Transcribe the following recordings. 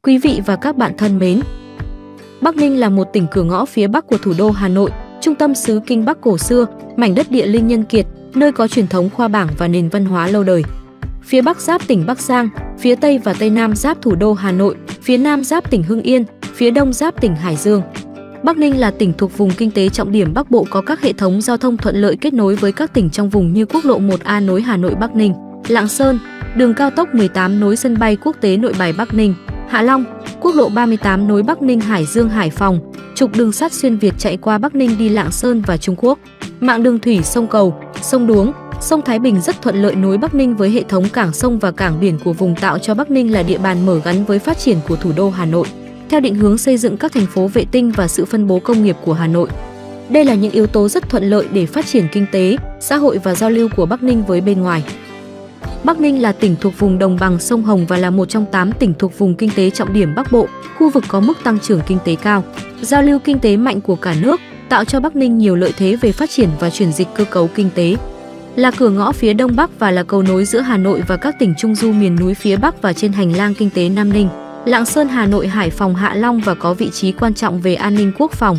Quý vị và các bạn thân mến, Bắc Ninh là một tỉnh cửa ngõ phía Bắc của thủ đô Hà Nội, trung tâm xứ Kinh Bắc cổ xưa, mảnh đất địa linh nhân kiệt, nơi có truyền thống khoa bảng và nền văn hóa lâu đời. Phía Bắc giáp tỉnh Bắc Giang, phía Tây và Tây Nam giáp thủ đô Hà Nội, phía Nam giáp tỉnh Hưng Yên, phía Đông giáp tỉnh Hải Dương. Bắc Ninh là tỉnh thuộc vùng kinh tế trọng điểm Bắc Bộ, có các hệ thống giao thông thuận lợi kết nối với các tỉnh trong vùng như quốc lộ 1A nối Hà Nội Bắc Ninh, Lạng Sơn, đường cao tốc 18 nối sân bay quốc tế Nội Bài Bắc Ninh, Hạ Long, quốc lộ 38 nối Bắc Ninh Hải Dương Hải Phòng, trục đường sắt xuyên Việt chạy qua Bắc Ninh đi Lạng Sơn và Trung Quốc. Mạng đường thủy sông Cầu, sông Đuống, sông Thái Bình rất thuận lợi nối Bắc Ninh với hệ thống cảng sông và cảng biển của vùng, tạo cho Bắc Ninh là địa bàn mở gắn với phát triển của thủ đô Hà Nội, theo định hướng xây dựng các thành phố vệ tinh và sự phân bố công nghiệp của Hà Nội. Đây là những yếu tố rất thuận lợi để phát triển kinh tế, xã hội và giao lưu của Bắc Ninh với bên ngoài. Bắc Ninh là tỉnh thuộc vùng đồng bằng sông Hồng và là một trong 8 tỉnh thuộc vùng kinh tế trọng điểm Bắc Bộ, khu vực có mức tăng trưởng kinh tế cao, giao lưu kinh tế mạnh của cả nước, tạo cho Bắc Ninh nhiều lợi thế về phát triển và chuyển dịch cơ cấu kinh tế. Là cửa ngõ phía Đông Bắc và là cầu nối giữa Hà Nội và các tỉnh Trung Du miền núi phía Bắc và trên hành lang kinh tế Nam Ninh, Lạng Sơn, Hà Nội, Hải Phòng, Hạ Long và có vị trí quan trọng về an ninh quốc phòng.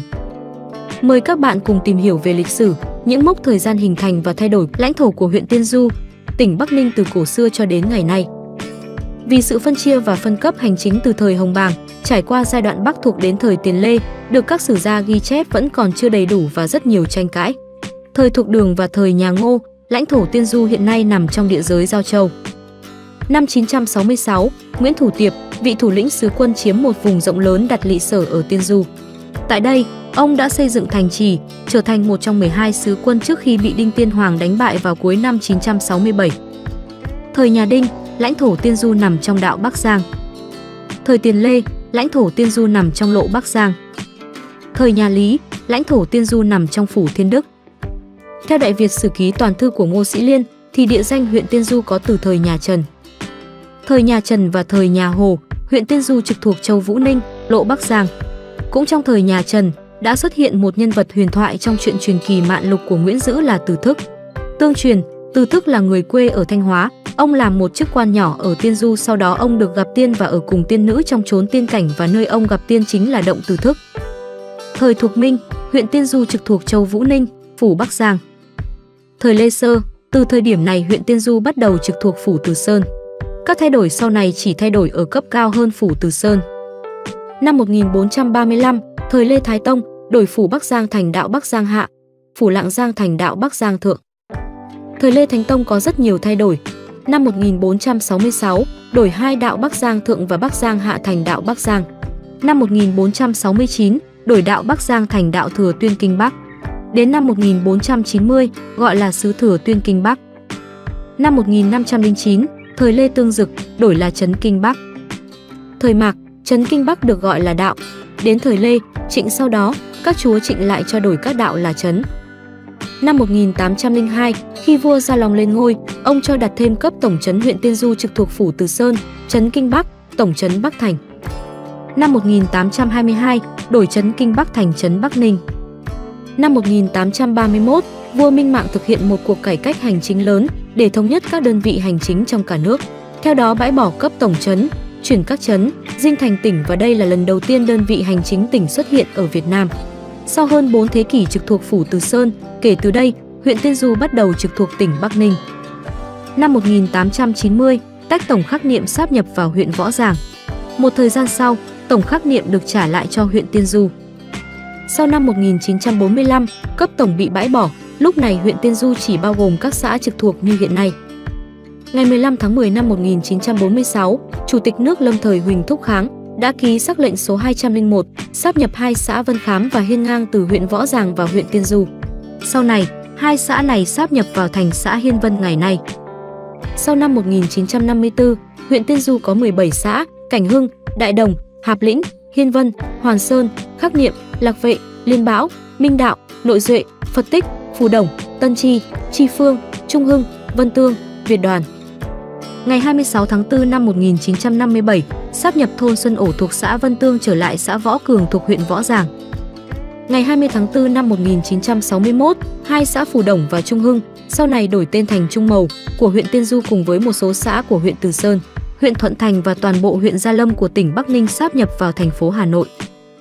Mời các bạn cùng tìm hiểu về lịch sử, những mốc thời gian hình thành và thay đổi lãnh thổ của huyện Tiên Du, tỉnh Bắc Ninh từ cổ xưa cho đến ngày nay. Vì sự phân chia và phân cấp hành chính từ thời Hồng Bàng, trải qua giai đoạn Bắc thuộc đến thời Tiền Lê, được các sử gia ghi chép vẫn còn chưa đầy đủ và rất nhiều tranh cãi. Thời Thục Đường và thời nhà Ngô, lãnh thổ Tiên Du hiện nay nằm trong địa giới Giao Châu. Năm 966, Nguyễn Thủ Tiệp, vị thủ lĩnh sứ quân chiếm một vùng rộng lớn đặt lỵ sở ở Tiên Du. Tại đây, ông đã xây dựng thành trì, trở thành một trong 12 sứ quân trước khi bị Đinh Tiên Hoàng đánh bại vào cuối năm 967. Thời nhà Đinh, lãnh thổ Tiên Du nằm trong đạo Bắc Giang. Thời Tiền Lê, lãnh thổ Tiên Du nằm trong lộ Bắc Giang. Thời nhà Lý, lãnh thổ Tiên Du nằm trong phủ Thiên Đức. Theo Đại Việt Sử Ký Toàn Thư của Ngô Sĩ Liên, thì địa danh huyện Tiên Du có từ thời nhà Trần. Thời nhà Trần và thời nhà Hồ, huyện Tiên Du trực thuộc châu Vũ Ninh, lộ Bắc Giang. Cũng trong thời nhà Trần, đã xuất hiện một nhân vật huyền thoại trong truyện truyền kỳ Mạn Lục của Nguyễn Dữ là Từ Thức. Tương truyền, Từ Thức là người quê ở Thanh Hóa, ông làm một chức quan nhỏ ở Tiên Du, sau đó ông được gặp tiên và ở cùng tiên nữ trong chốn tiên cảnh, và nơi ông gặp tiên chính là động Từ Thức. Thời Thục Minh, huyện Tiên Du trực thuộc châu Vũ Ninh, phủ Bắc Giang. Thời Lê Sơ, từ thời điểm này huyện Tiên Du bắt đầu trực thuộc phủ Từ Sơn. Các thay đổi sau này chỉ thay đổi ở cấp cao hơn phủ Từ Sơn. Năm 1435, thời Lê Thái Tông, đổi phủ Bắc Giang thành đạo Bắc Giang Hạ, phủ Lạng Giang thành đạo Bắc Giang Thượng. Thời Lê Thánh Tông có rất nhiều thay đổi. Năm 1466, đổi hai đạo Bắc Giang Thượng và Bắc Giang Hạ thành đạo Bắc Giang. Năm 1469, đổi đạo Bắc Giang thành đạo Thừa Tuyên Kinh Bắc. Đến năm 1490, gọi là xứ Thừa Tuyên Kinh Bắc. Năm 1509, thời Lê Tương Dực, đổi là Trấn Kinh Bắc. Thời Mạc, Trấn Kinh Bắc được gọi là đạo. Đến thời Lê, Trịnh sau đó, các chúa Trịnh lại cho đổi các đạo là trấn. Năm 1802, khi vua Gia Long lên ngôi, ông cho đặt thêm cấp tổng trấn huyện Tiên Du trực thuộc phủ Từ Sơn, Trấn Kinh Bắc, tổng trấn Bắc Thành. Năm 1822, đổi Trấn Kinh Bắc thành Trấn Bắc Ninh. Năm 1831, vua Minh Mạng thực hiện một cuộc cải cách hành chính lớn để thống nhất các đơn vị hành chính trong cả nước. Theo đó bãi bỏ cấp tổng trấn, chuyển các trấn, dinh thành tỉnh, và đây là lần đầu tiên đơn vị hành chính tỉnh xuất hiện ở Việt Nam. Sau hơn 4 thế kỷ trực thuộc phủ Từ Sơn, kể từ đây, huyện Tiên Du bắt đầu trực thuộc tỉnh Bắc Ninh. Năm 1890, tách tổng Khắc Niệm sáp nhập vào huyện Võ Giàng. Một thời gian sau, tổng Khắc Niệm được trả lại cho huyện Tiên Du. Sau năm 1945, cấp tổng bị bãi bỏ, lúc này huyện Tiên Du chỉ bao gồm các xã trực thuộc như hiện nay. Ngày 15 tháng 10 năm 1946, Chủ tịch nước lâm thời Huỳnh Thúc Kháng đã ký sắc lệnh số 201, sáp nhập hai xã Vân Khám và Hiên Ngang từ huyện Võ Giàng vào huyện Tiên Du. Sau này, hai xã này sáp nhập vào thành xã Hiên Vân ngày nay. Sau năm 1954, huyện Tiên Du có 17 xã: Cảnh Hưng, Đại Đồng, Hạp Lĩnh, Hiên Vân, Hoàn Sơn, Khắc Niệm, Lạc Vệ, Liên Bảo, Minh Đạo, Nội Duệ, Phật Tích, Phù Đồng, Tân Tri, Tri Phương, Trung Hưng, Vân Tương, Việt Đoàn. Ngày 26 tháng 4 năm 1957, sáp nhập thôn Xuân Ổ thuộc xã Vân Tương trở lại xã Võ Cường thuộc huyện Võ Giàng. Ngày 20 tháng 4 năm 1961, hai xã Phù Đồng và Trung Hưng, sau này đổi tên thành Trung Mầu, của huyện Tiên Du cùng với một số xã của huyện Từ Sơn, huyện Thuận Thành và toàn bộ huyện Gia Lâm của tỉnh Bắc Ninh sáp nhập vào thành phố Hà Nội.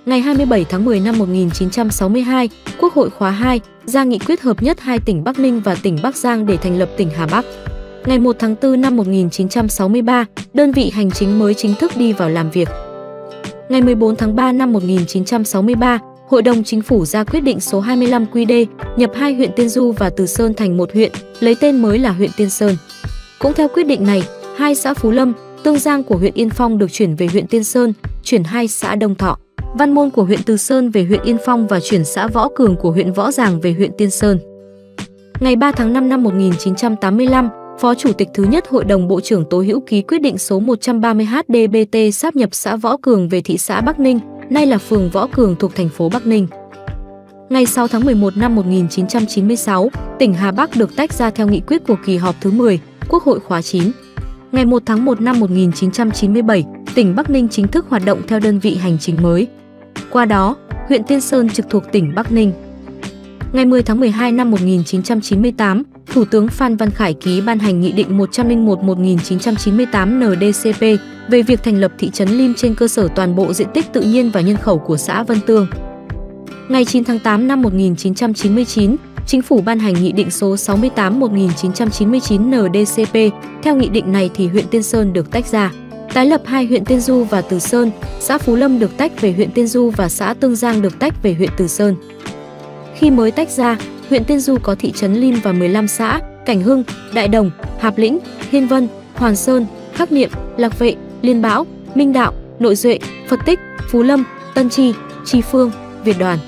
Ngày 27 tháng 10 năm 1962, Quốc hội khóa 2 ra nghị quyết hợp nhất hai tỉnh Bắc Ninh và tỉnh Bắc Giang để thành lập tỉnh Hà Bắc. Ngày 1 tháng 4 năm 1963, đơn vị hành chính mới chính thức đi vào làm việc. Ngày 14 tháng 3 năm 1963, Hội đồng Chính phủ ra quyết định số 25 QĐ nhập hai huyện Tiên Du và Từ Sơn thành một huyện, lấy tên mới là huyện Tiên Sơn. Cũng theo quyết định này, hai xã Phú Lâm, Tương Giang của huyện Yên Phong được chuyển về huyện Tiên Sơn, chuyển hai xã Đông Thọ, Văn Môn của huyện Từ Sơn về huyện Yên Phong và chuyển xã Võ Cường của huyện Võ Giàng về huyện Tiên Sơn. Ngày 3 tháng 5 năm 1985, Phó Chủ tịch thứ nhất Hội đồng Bộ trưởng Tố Hữu ký quyết định số 130/HDBT sáp nhập xã Võ Cường về thị xã Bắc Ninh, nay là phường Võ Cường thuộc thành phố Bắc Ninh. Ngày 6 tháng 11 năm 1996, tỉnh Hà Bắc được tách ra theo nghị quyết của kỳ họp thứ 10, Quốc hội khóa 9. Ngày 1 tháng 1 năm 1997, tỉnh Bắc Ninh chính thức hoạt động theo đơn vị hành chính mới. Qua đó, huyện Tiên Sơn trực thuộc tỉnh Bắc Ninh. Ngày 10 tháng 12 năm 1998, Thủ tướng Phan Văn Khải ký ban hành Nghị định 101/1998 NDCP về việc thành lập thị trấn Lim trên cơ sở toàn bộ diện tích tự nhiên và nhân khẩu của xã Vân Tương. Ngày 9 tháng 8 năm 1999, Chính phủ ban hành Nghị định số 68/1999 NDCP. Theo nghị định này thì huyện Tiên Sơn được tách ra, tái lập hai huyện Tiên Du và Từ Sơn, xã Phú Lâm được tách về huyện Tiên Du và xã Tương Giang được tách về huyện Từ Sơn. Khi mới tách ra, huyện Tiên Du có thị trấn Lim và 15 xã: Cảnh Hưng, Đại Đồng, Hạp Lĩnh, Hiên Vân, Hoàn Sơn, Khắc Niệm, Lạc Vệ, Liên Bảo, Minh Đạo, Nội Duệ, Phật Tích, Phú Lâm, Tân Tri, Tri Phương, Việt Đoàn.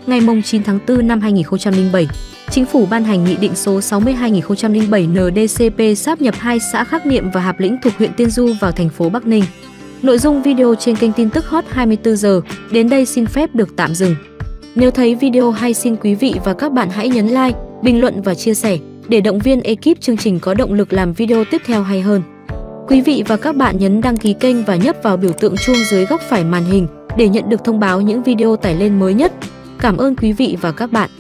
Ngày 9 tháng 4 năm 2007, Chính phủ ban hành Nghị định số 60/2007 NDCP sáp nhập hai xã Khắc Niệm và Hạp Lĩnh thuộc huyện Tiên Du vào thành phố Bắc Ninh. Nội dung video trên kênh tin tức Hot 24 giờ đến đây xin phép được tạm dừng. Nếu thấy video hay xin quý vị và các bạn hãy nhấn like, bình luận và chia sẻ để động viên ekip chương trình có động lực làm video tiếp theo hay hơn. Quý vị và các bạn nhấn đăng ký kênh và nhấp vào biểu tượng chuông dưới góc phải màn hình để nhận được thông báo những video tải lên mới nhất. Cảm ơn quý vị và các bạn.